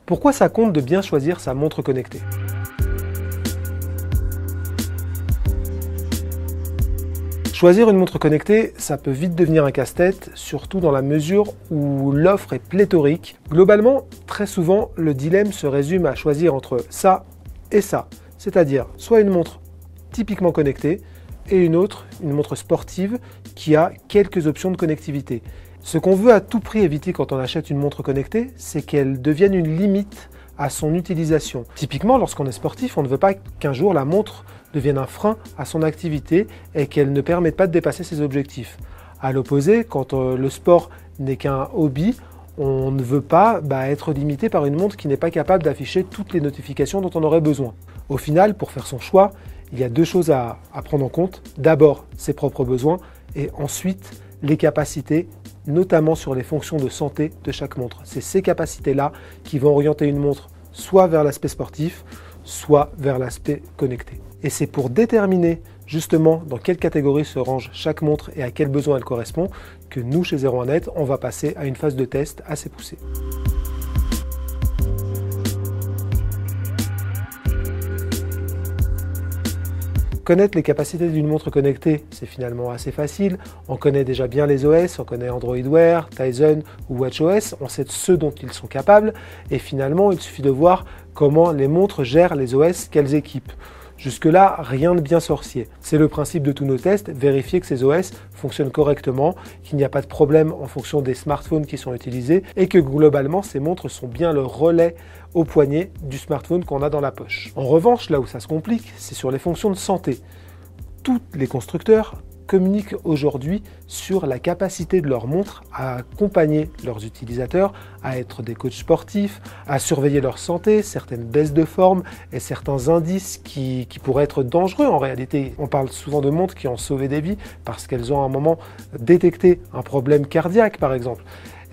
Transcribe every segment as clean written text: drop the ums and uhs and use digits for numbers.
Pourquoi ça compte de bien choisir sa montre connectée? Choisir une montre connectée, ça peut vite devenir un casse-tête, surtout dans la mesure où l'offre est pléthorique. Globalement, très souvent, le dilemme se résume à choisir entre ça et ça, c'est-à-dire soit une montre typiquement connectée et une autre, une montre sportive qui a quelques options de connectivité. Ce qu'on veut à tout prix éviter quand on achète une montre connectée, c'est qu'elle devienne une limite à son utilisation. Typiquement, lorsqu'on est sportif, on ne veut pas qu'un jour la montre devienne un frein à son activité et qu'elle ne permette pas de dépasser ses objectifs. À l'opposé, quand le sport n'est qu'un hobby, on ne veut pas être limité par une montre qui n'est pas capable d'afficher toutes les notifications dont on aurait besoin. Au final, pour faire son choix, il y a deux choses à prendre en compte. D'abord, ses propres besoins et ensuite, les capacités, notamment sur les fonctions de santé de chaque montre. C'est ces capacités-là qui vont orienter une montre soit vers l'aspect sportif, soit vers l'aspect connecté. Et c'est pour déterminer justement dans quelle catégorie se range chaque montre et à quel besoin elle correspond que nous, chez 01net, on va passer à une phase de test assez poussée. Connaître les capacités d'une montre connectée, c'est finalement assez facile. On connaît déjà bien les OS, on connaît Android Wear, Tizen ou WatchOS, on sait ce dont ils sont capables et finalement il suffit de voir comment les montres gèrent les OS qu'elles équipent. Jusque-là, rien de bien sorcier. C'est le principe de tous nos tests, vérifier que ces OS fonctionnent correctement, qu'il n'y a pas de problème en fonction des smartphones qui sont utilisés et que globalement, ces montres sont bien le relais au poignet du smartphone qu'on a dans la poche. En revanche, là où ça se complique, c'est sur les fonctions de santé. Tous les constructeurs communiquent aujourd'hui sur la capacité de leurs montres à accompagner leurs utilisateurs, à être des coachs sportifs, à surveiller leur santé, certaines baisses de forme et certains indices qui pourraient être dangereux en réalité. On parle souvent de montres qui ont sauvé des vies parce qu'elles ont à un moment détecté un problème cardiaque par exemple.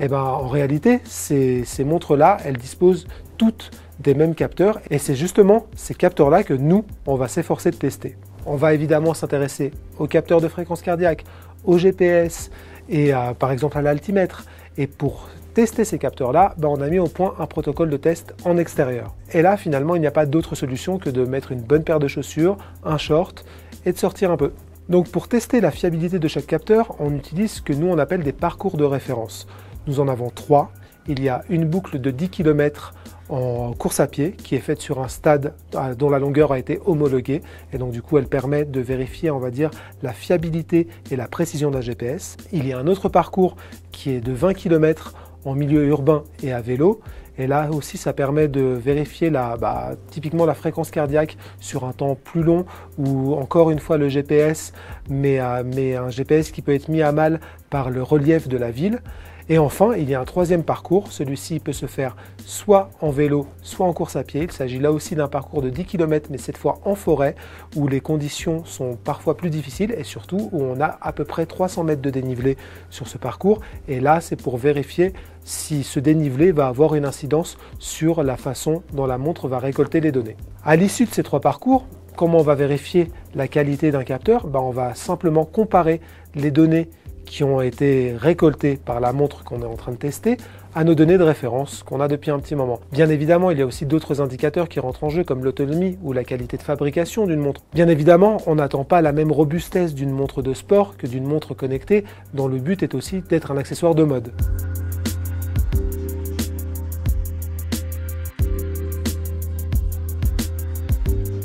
En réalité, ces montres-là, elles disposent toutes des mêmes capteurs et c'est justement ces capteurs-là que nous, on va s'efforcer de tester. On va évidemment s'intéresser aux capteurs de fréquence cardiaque, au GPS et par exemple à l'altimètre. Et pour tester ces capteurs-là, on a mis au point un protocole de test en extérieur. Et là, finalement, il n'y a pas d'autre solution que de mettre une bonne paire de chaussures, un short et de sortir un peu. Donc pour tester la fiabilité de chaque capteur, on utilise ce que nous on appelle des parcours de référence. Nous en avons 3. Il y a une boucle de 10 km en course à pied qui est faite sur un stade dont la longueur a été homologuée et donc du coup elle permet de vérifier, on va dire, la fiabilité et la précision d'un GPS. Il y a un autre parcours qui est de 20 km en milieu urbain et à vélo et là aussi ça permet de vérifier typiquement la fréquence cardiaque sur un temps plus long ou encore une fois le GPS mais un GPS qui peut être mis à mal par le relief de la ville. Et enfin, il y a un troisième parcours, celui-ci peut se faire soit en vélo, soit en course à pied. Il s'agit là aussi d'un parcours de 10 km, mais cette fois en forêt, où les conditions sont parfois plus difficiles et surtout où on a à peu près 300 mètres de dénivelé sur ce parcours. Et là, c'est pour vérifier si ce dénivelé va avoir une incidence sur la façon dont la montre va récolter les données. À l'issue de ces 3 parcours, comment on va vérifier la qualité d'un capteur? On va simplement comparer les données qui ont été récoltées par la montre qu'on est en train de tester à nos données de référence qu'on a depuis un petit moment. Bien évidemment, il y a aussi d'autres indicateurs qui rentrent en jeu comme l'autonomie ou la qualité de fabrication d'une montre. Bien évidemment, on n'attend pas la même robustesse d'une montre de sport que d'une montre connectée dont le but est aussi d'être un accessoire de mode.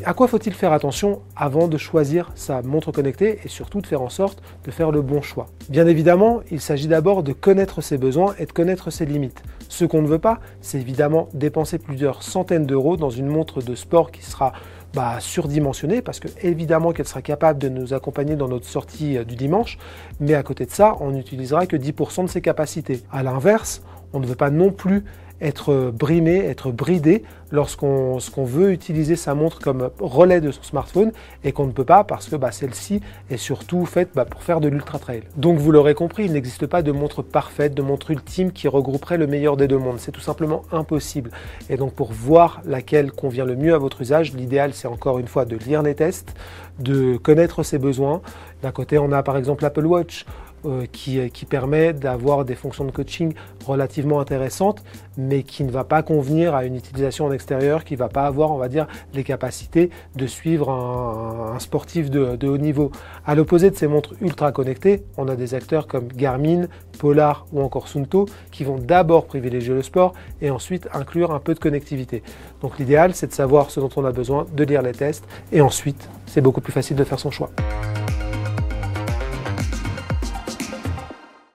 À quoi faut-il faire attention avant de choisir sa montre connectée et surtout de faire en sorte de faire le bon choix? Bien évidemment, il s'agit d'abord de connaître ses besoins et de connaître ses limites. Ce qu'on ne veut pas, c'est évidemment dépenser plusieurs centaines d'euros dans une montre de sport qui sera surdimensionnée parce que évidemment qu'elle sera capable de nous accompagner dans notre sortie du dimanche, mais à côté de ça, on n'utilisera que 10% de ses capacités. À l'inverse, on ne veut pas non plus être brimé, être bridé lorsqu'on veut utiliser sa montre comme relais de son smartphone et qu'on ne peut pas parce que celle-ci est surtout faite pour faire de l'ultra trail. Donc vous l'aurez compris, il n'existe pas de montre parfaite, de montre ultime qui regrouperait le meilleur des deux mondes. C'est tout simplement impossible. Et donc pour voir laquelle convient le mieux à votre usage, l'idéal c'est encore une fois de lire les tests, de connaître ses besoins. D'un côté on a par exemple l'Apple Watch, qui permet d'avoir des fonctions de coaching relativement intéressantes, mais qui ne va pas convenir à une utilisation en extérieur, qui ne va pas avoir, on va dire, les capacités de suivre un sportif de haut niveau. À l'opposé de ces montres ultra connectées, on a des acteurs comme Garmin, Polar ou encore Suunto qui vont d'abord privilégier le sport et ensuite inclure un peu de connectivité. Donc l'idéal, c'est de savoir ce dont on a besoin, de lire les tests et ensuite, c'est beaucoup plus facile de faire son choix.